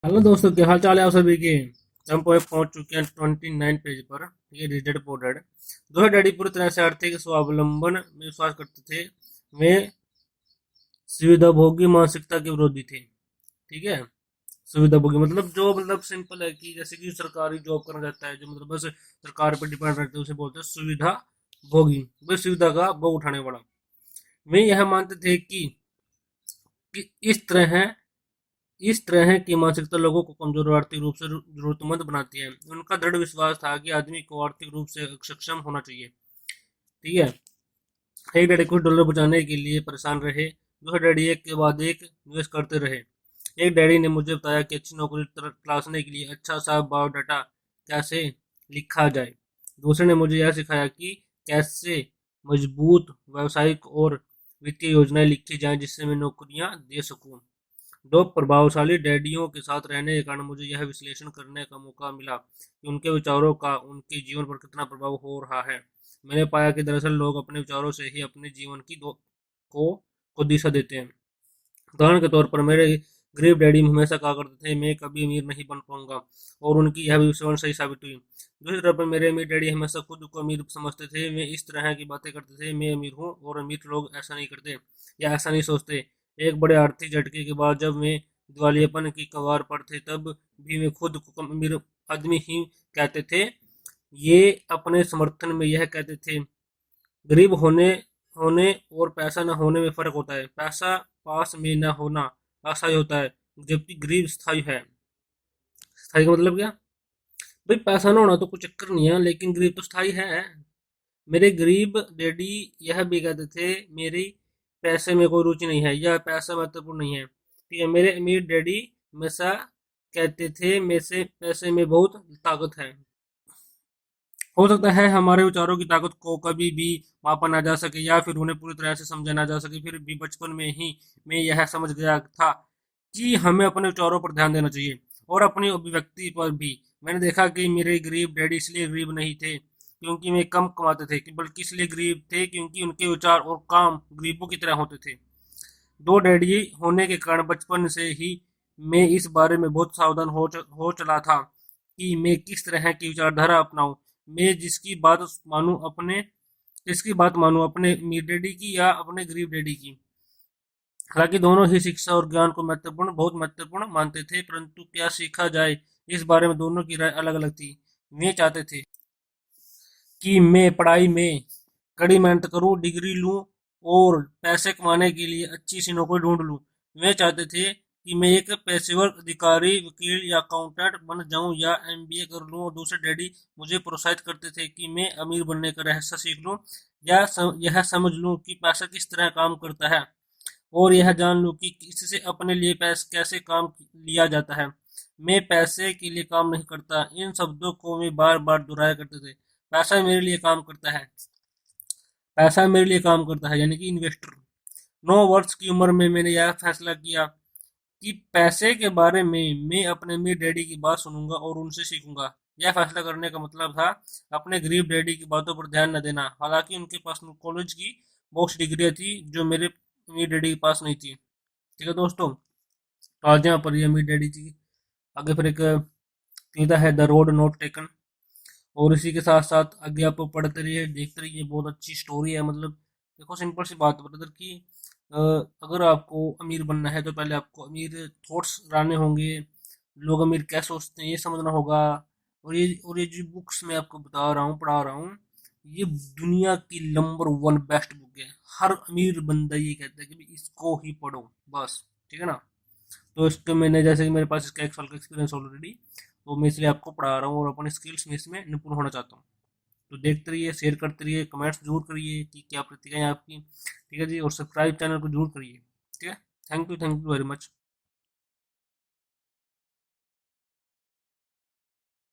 Hello दोस्तों, क्या हाल चाल है आप सभी के। हम पहुंच चुके हैं 29 पेज पर। ये रिजल्ट रिपोर्टेड। दोनों डैडी पूरी तरह से आर्थिक स्वावलंबन में विश्वास करते थे। वे सुविधाभोगी मानसिकता के विरोधी थे। ठीक है। सुविधाभोगी मतलब जो मतलब सिंपल है कि जैसे कि सरकारी जॉब करना चाहता है, जो मतलब बस सरकार पर डिपेंड रहते हैं, उसे बोलते हैं सुविधा भोगी। वे सुविधा का भोग उठाने वाला। वे यह मानते थे कि इस तरह की मानसिकता लोगों को कमजोर और आर्थिक रूप से जरूरतमंद बनाती है। उनका दृढ़ विश्वास था कि आदमी को आर्थिक रूप से सक्षम होना चाहिए। ठीक है। एक डैडी कुछ डॉलर बचाने के लिए परेशान रहे। दूसरे डैडी एक के बाद एक निवेश करते रहे। एक डैडी ने मुझे बताया कि अच्छी नौकरी तलाशने के लिए अच्छा सा बायोडाटा कैसे लिखा जाए। दूसरे ने मुझे यह सिखाया कि कैसे मजबूत व्यावसायिक और वित्तीय योजनाएं लिखी जाएं जिससे मैं नौकरियां दे सकूं। दो प्रभावशाली डैडियों के साथ रहने के कारण मुझे यह विश्लेषण करने का मौका मिला कि उनके विचारों का उनके जीवन पर कितना प्रभाव हो रहा है। मैंने पाया कि दरअसल लोग अपने विचारों से ही अपने जीवन की को दिशा देते हैं। उदाहरण के तौर पर मेरे गरीब डैडी हमेशा कहा करते थे मैं कभी अमीर नहीं बन पाऊंगा, और उनकी यह भविष्यवाणी सही साबित हुई। दूसरी तरफ पर मेरे अमीर डैडी हमेशा खुद को अमीर समझते थे। वे इस तरह की बातें करते थे मैं अमीर हूँ और अमीर लोग ऐसा नहीं करते या ऐसा नहीं सोचते। एक बड़े आर्थिक झटके के बाद जब मैं दिवालियापन की कगार पर थे तब भी वे खुद को अमीर आदमी ही कहते थे। ये अपने समर्थन में यह कहते थे गरीब होने होने और पैसा न होने में फर्क होता है। पैसा पास में न होना अस्थायी होता है, जबकि गरीब स्थायी है। स्थायी का मतलब क्या? भाई पैसा ना होना तो कोई चक्कर नहीं है, लेकिन गरीब तो स्थायी है। मेरे गरीब डैडी यह भी कहते थे मेरी पैसे में कोई रुचि नहीं है या पैसा महत्वपूर्ण नहीं है। ठीक है। मेरे अमीर डैडी हमेशा कहते थे में से पैसे में बहुत ताकत है। हो सकता है हमारे विचारों की ताकत को कभी भी मापा ना जा सके या फिर उन्हें पूरी तरह से समझा ना जा सके, फिर भी बचपन में ही मैं यह समझ गया था कि हमें अपने विचारों पर ध्यान देना चाहिए और अपनी अभिव्यक्ति पर भी। मैंने देखा कि मेरे गरीब डैडी इसलिए गरीब नहीं थे क्योंकि वे कम कमाते थे, कि बल्कि इसलिए गरीब थे क्योंकि उनके विचार और काम गरीबों की तरह होते थे। दो डैडी होने के कारण बचपन से ही मैं इस बारे में बहुत सावधान हो चला था कि मैं किस तरह की विचारधारा अपनाऊं। मैं जिसकी बात मानूं अपने अमीर डैडी की या अपने गरीब डैडी की। हालांकि दोनों ही शिक्षा और ज्ञान को बहुत महत्वपूर्ण मानते थे, परंतु क्या सीखा जाए इस बारे में दोनों की राय अलग अलग थी। वे चाहते थे कि मैं पढ़ाई में कड़ी मेहनत करूं, डिग्री लूं और पैसे कमाने के लिए अच्छी सी नौकरी ढूंढ लूं। वे चाहते थे कि मैं एक पेशेवर अधिकारी, वकील या अकाउंटेंट बन जाऊं या एमबीए कर लूं, और दूसरे डैडी मुझे प्रोत्साहित करते थे कि मैं अमीर बनने का रहस्य सीख लूं या यह समझ लूं कि पैसा किस तरह काम करता है और यह जान लूं कि इससे अपने लिए पैसे कैसे काम लिया जाता है। मैं पैसे के लिए काम नहीं करता, इन शब्दों को मैं बार बार दोहराया करते थे। पैसा मेरे लिए काम करता है। पैसा मेरे लिए काम करता है, यानी कि इन्वेस्टर। 9 वर्ष की उम्र में मैंने यह फैसला किया कि पैसे के बारे में मैं अपने अमीर डैडी की बात सुनूंगा और उनसे सीखूंगा। यह फैसला करने का मतलब था अपने गरीब डैडी की बातों पर ध्यान न देना। हालांकि उनके पास कॉलेज की बहुत सी डिग्रियां थी जो मेरे अमीर डैडी के पास नहीं थी। ठीक है दोस्तों। तो आज यहाँ पर ये अमीर डैडी की आगे फिर एक कविता है, द रोड नॉट टेकन। और इसी के साथ साथ आगे आप पढ़ते रहिए, देखते रहिए, बहुत अच्छी स्टोरी है। मतलब देखो, सिंपल सी बात है ब्रदर कि अगर आपको अमीर बनना है तो पहले आपको अमीर थॉट्स लाने होंगे। लोग अमीर क्या सोचते हैं ये समझना होगा। और ये जो बुक्स मैं आपको बता रहा हूँ, पढ़ा रहा हूँ, ये दुनिया की नंबर 1 बेस्ट बुक है। हर अमीर बंदा ये कहता है कि भाई इसको ही पढ़ो बस। ठीक है ना। तो इसको मैंने, जैसे कि मेरे पास इसका 1 साल का एक्सपीरियंस ऑलरेडी, तो मैं इसलिए आपको पढ़ा रहा हूँ और अपनी स्किल्स में इसमें निपुण होना चाहता हूँ। तो देखते रहिए, शेयर करते रहिए, कमेंट्स जरूर करिए कि क्या प्रतिक्रिया है आपकी। ठीक है जी। और सब्सक्राइब चैनल को जरूर करिए। ठीक है। Thank you very much.